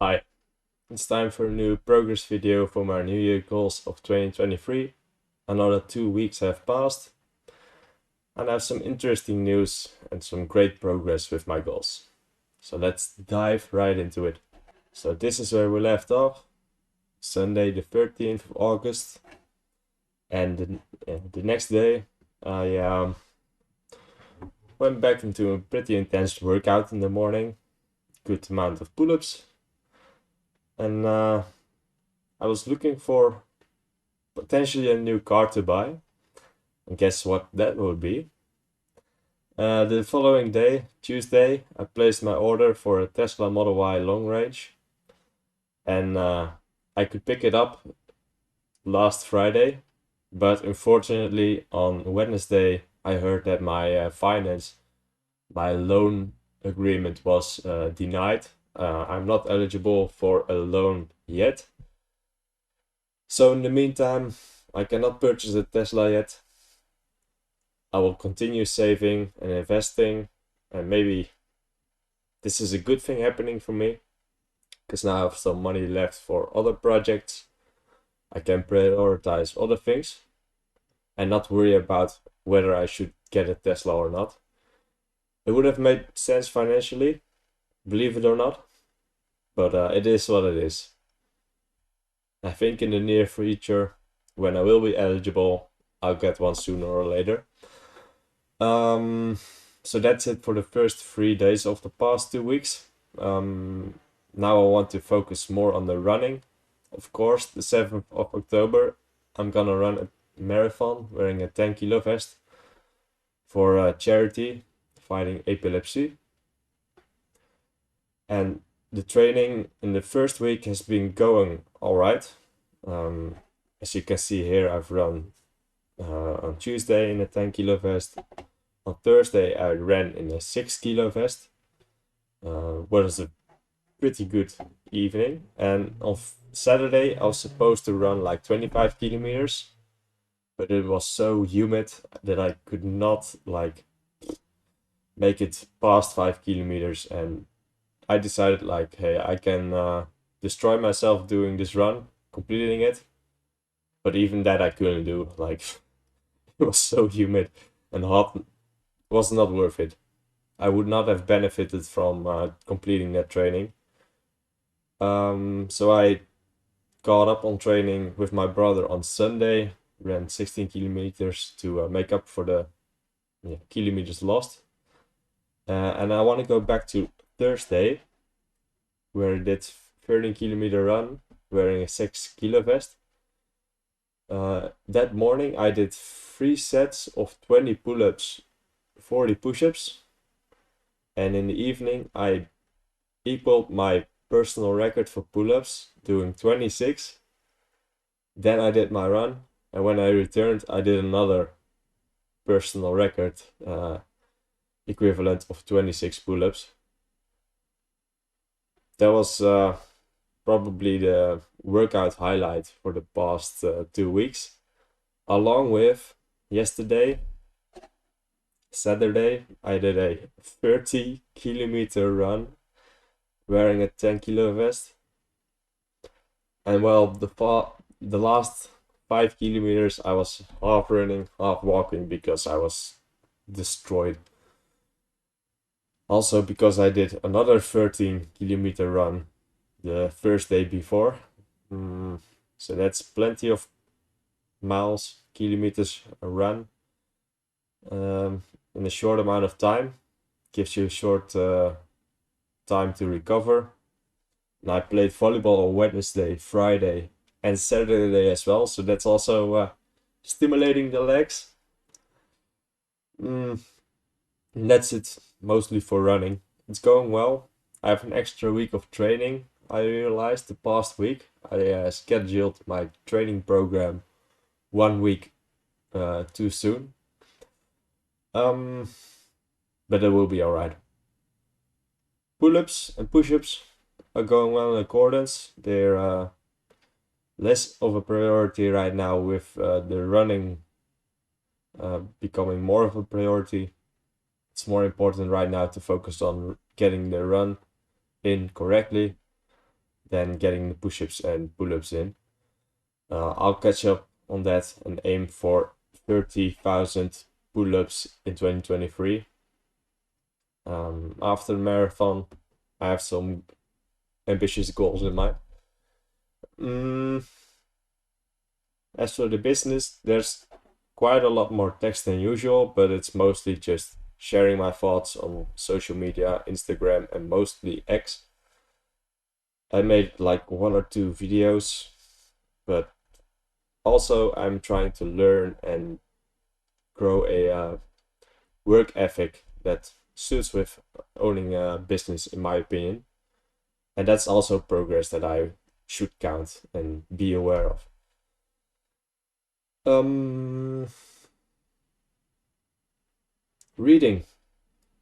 Hi, it's time for a new progress video for my New Year goals of 2023. Another 2 weeks have passed, and I have some interesting news and some great progress with my goals. So let's dive right into it. So this is where we left off, Sunday the 13th of August, and the next day I went back into a pretty intense workout in the morning, good amount of pull-ups, and I was looking for potentially a new car to buy. And guess what that would be? The following day, Tuesday, I placed my order for a Tesla Model Y long range. And I could pick it up last Friday. But unfortunately, on Wednesday, I heard that my loan agreement was denied. I'm not eligible for a loan yet. So in the meantime, I cannot purchase a Tesla yet. I will continue saving and investing, and maybe this is a good thing happening for me because now I have some money left for other projects. I can prioritize other things and not worry about whether I should get a Tesla or not. It would have made sense financially, believe it or not, but it is what it is. I think in the near future, when I will be eligible, I'll get one sooner or later. So that's it for the first 3 days of the past 2 weeks. Now I want to focus more on the running. Of course, the 7th of October, I'm gonna run a marathon wearing a 10 kilo vest for a charity fighting epilepsy. And the training in the first week has been going all right. As you can see here, I've run on Tuesday in a 10 kilo vest. On Thursday, I ran in a 6 kilo vest. Was a pretty good evening. And on Saturday, I was supposed to run like 25 kilometers, but it was so humid that I could not like make it past 5 kilometers. And I decided like, hey, I can destroy myself doing this run, completing it. But even that I couldn't do. Like, it was so humid and hot. It was not worth it. I would not have benefited from completing that training. So I got up on training with my brother on Sunday, ran 16 kilometers to make up for the kilometers lost. And I want to go back to Thursday, where I did 13-kilometer run wearing a 6 kilo vest. That morning I did 3 sets of 20 pull-ups, 40 push-ups, and in the evening I equaled my personal record for pull-ups, doing 26. Then I did my run, and when I returned I did another personal record equivalent of 26 pull-ups. That was probably the workout highlight for the past 2 weeks, along with yesterday, Saturday, I did a 30-kilometer run wearing a 10 kilo vest. And well, the last 5 kilometers I was half running, half walking because I was destroyed. Also because I did another 13-kilometer run the first day before. So that's plenty of miles, kilometers a run in a short amount of time. Gives you a short time to recover. And I played volleyball on Wednesday, Friday, and Saturday as well. So that's also stimulating the legs. And that's it, mostly for running. It's going well. I have an extra week of training. I realized the past week I scheduled my training program 1 week too soon. But it will be alright. Pull-ups and push-ups are going well in accordance. They're less of a priority right now with the running becoming more of a priority. It's more important right now to focus on getting the run in correctly. than getting the push-ups and pull-ups in. I'll catch up on that and aim for 30,000 pull-ups in 2023. After the marathon, I have some ambitious goals in mind. As for the business, there's quite a lot more text than usual, but it's mostly just sharing my thoughts on social media, Instagram, and mostly X. I made like 1 or 2 videos, but also I'm trying to learn and grow a work ethic that suits with owning a business, in my opinion. And that's also progress that I should count and be aware of. Reading.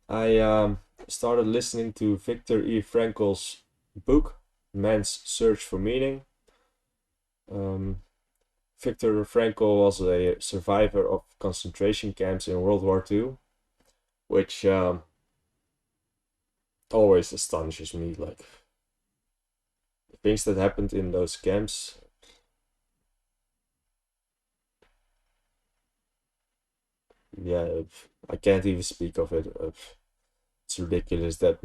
I started listening to Viktor E. Frankl's book, Man's Search for Meaning. Viktor Frankl was a survivor of concentration camps in World War II, which always astonishes me. Like, the things that happened in those camps. Yeah, I can't even speak of it. It's ridiculous that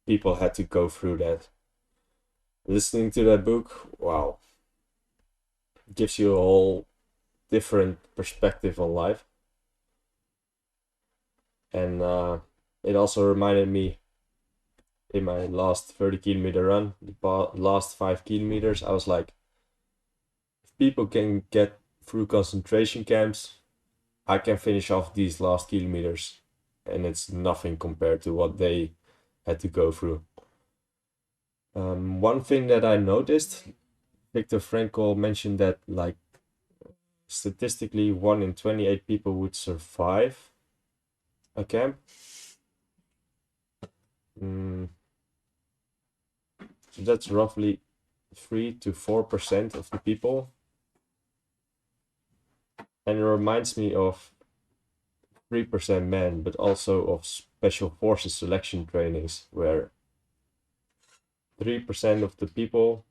people had to go through that. Listening to that book, wow, gives you a whole different perspective on life. And it also reminded me in my last 30-kilometer run, the last 5 kilometers, I was like, if people can get through concentration camps, I can finish off these last kilometers. And it's nothing compared to what they had to go through. One thing that I noticed, Viktor Frankl mentioned that like statistically 1 in 28 people would survive a camp. So that's roughly 3 to 4% of the people. And it reminds me of 3% men, but also of special forces selection trainings, where 3% of the people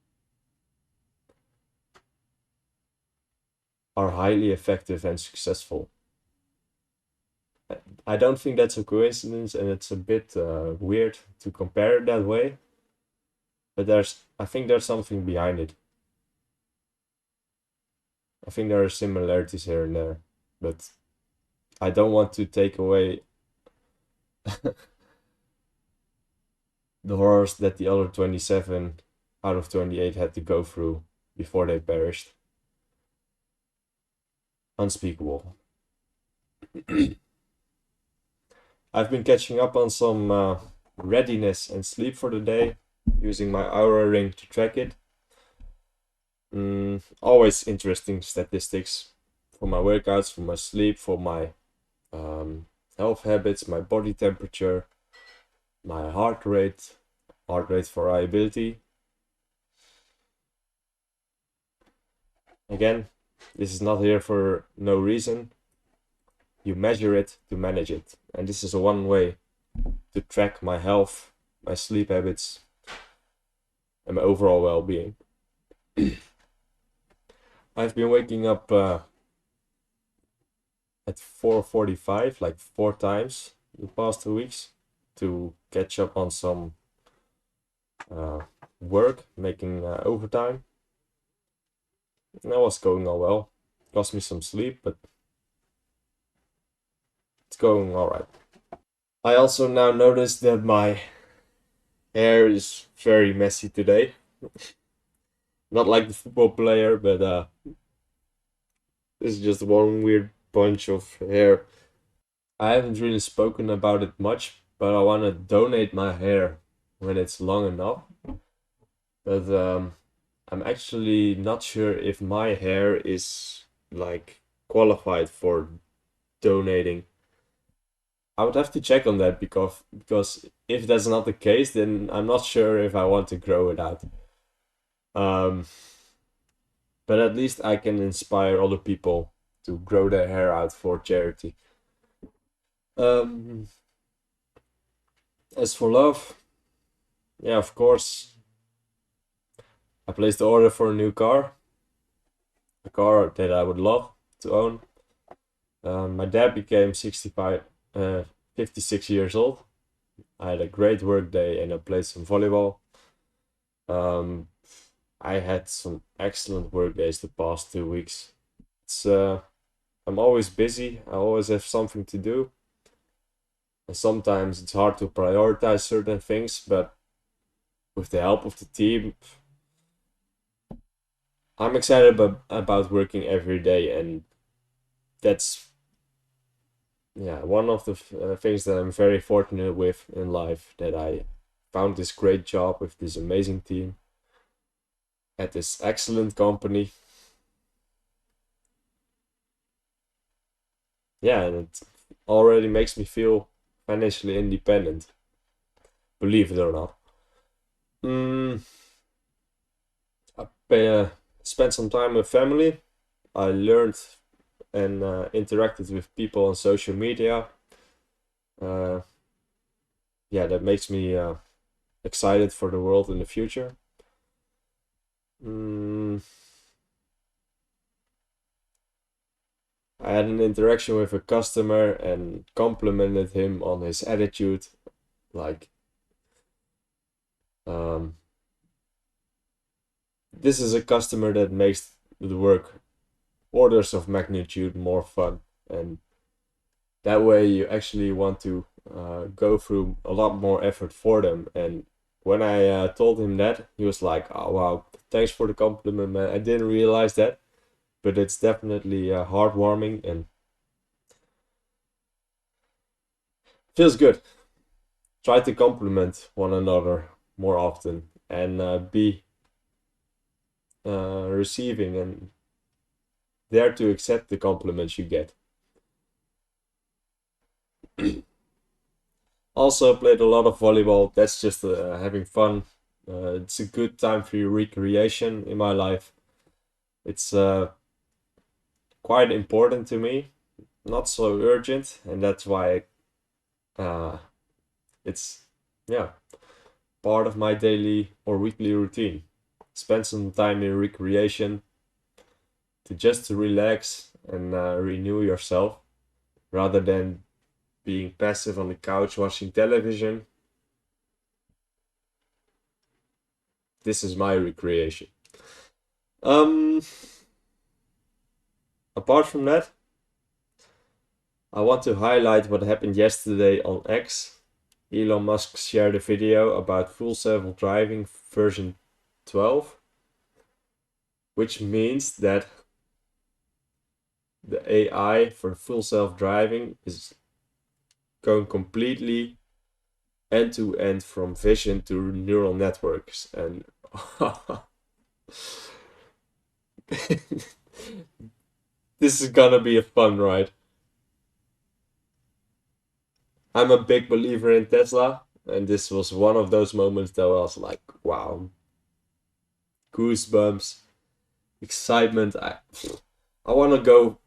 are highly effective and successful. I don't think that's a coincidence, and it's a bit weird to compare it that way. But I think there's something behind it. I think there are similarities here and there, but I don't want to take away the horrors that the other 27 out of 28 had to go through before they perished. Unspeakable. I've been catching up on some readiness and sleep for the day, using my Aura ring to track it. Always interesting statistics for my workouts, for my sleep, for my health habits, my body temperature, my heart rate variability. Again, this is not here for no reason. You measure it to manage it. And this is one way to track my health, my sleep habits, and my overall well-being. I've been waking up at 4:45, like 4 times the past 2 weeks, to catch up on some work, making overtime. And that was going all well. Cost me some sleep, but it's going all right. I also now noticed that my hair is very messy today. Not like the football player, but this is just one weird bunch of hair. I haven't really spoken about it much, but I want to donate my hair when it's long enough. But I'm actually not sure if my hair is like qualified for donating. I would have to check on that because if that's not the case, then I'm not sure if I want to grow it out. But at least I can inspire other people to grow their hair out for charity. As for love, yeah, of course, I placed the order for a new car, a car that I would love to own. My dad became 65, 56 years old. I had a great work day and I played some volleyball. Um, I had some excellent work days the past 2 weeks. It's I'm always busy. I always have something to do. And sometimes it's hard to prioritize certain things, but with the help of the team, I'm excited about working every day, and that's yeah one of the things that I'm very fortunate with in life, that I found this great job with this amazing team at this excellent company. Yeah, and it already makes me feel financially independent, believe it or not. Mm, I spent some time with family. I learned and interacted with people on social media. Uh, yeah, that makes me excited for the world in the future. Mm, I had an interaction with a customer and complimented him on his attitude. Like, um, this is a customer that makes the work orders of magnitude more fun, and that way you actually want to go through a lot more effort for them. And when I told him that, he was like, "Oh wow, thanks for the compliment, man. I didn't realize that, but it's definitely heartwarming and feels good." Try to compliment one another more often and be receiving and there to accept the compliments you get. Also played a lot of volleyball. That's just having fun. It's a good time for your recreation in my life. It's quite important to me, not so urgent, and that's why uh, it's yeah part of my daily or weekly routine. Spend some time in recreation to just to relax and renew yourself rather than being passive on the couch watching television. This is my recreation. Um, Apart from that, I want to highlight what happened yesterday on X. Elon Musk shared a video about full self-driving version 12, which means that the AI for full self-driving is going completely end to end from vision to neural networks. And this is gonna be a fun ride. I'm a big believer in Tesla, and this was one of those moments that I was like, wow, goosebumps, excitement. I want to go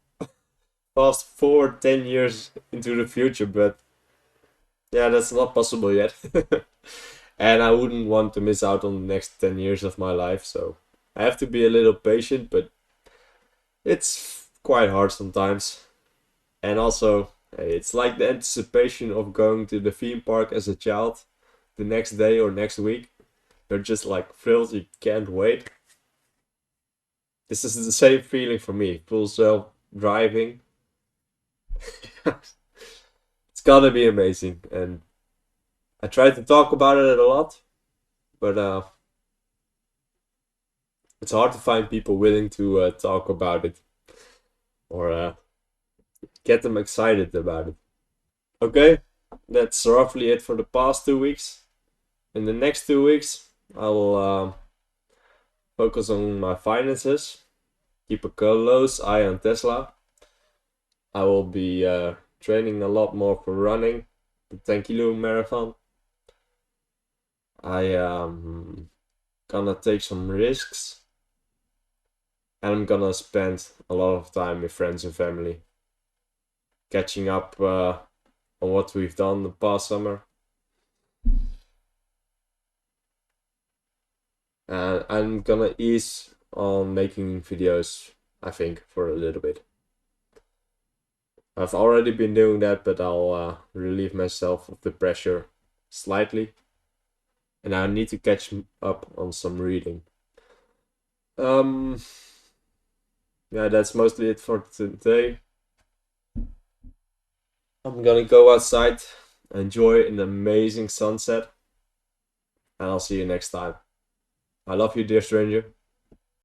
fast forward 10 years into the future, but yeah, that's not possible yet. And I wouldn't want to miss out on the next 10 years of my life, so I have to be a little patient, but it's quite hard sometimes. And also, hey, it's like the anticipation of going to the theme park as a child the next day or next week. You're just like thrilled, you can't wait. This is the same feeling for me, full self driving. It's gotta be amazing. And I try to talk about it a lot, but it's hard to find people willing to talk about it or get them excited about it. Okay, that's roughly it for the past 2 weeks. In the next 2 weeks, I will focus on my finances, keep a close eye on Tesla. I will be training a lot more for running, the 10 kilo marathon. I am gonna take some risks, and I'm gonna spend a lot of time with friends and family, catching up on what we've done the past summer. And I'm gonna ease on making videos, I think, for a little bit. I've already been doing that, but I'll relieve myself of the pressure slightly. And I need to catch up on some reading. Yeah, that's mostly it for today. I'm gonna go outside, enjoy an amazing sunset, and I'll see you next time. I love you, dear stranger.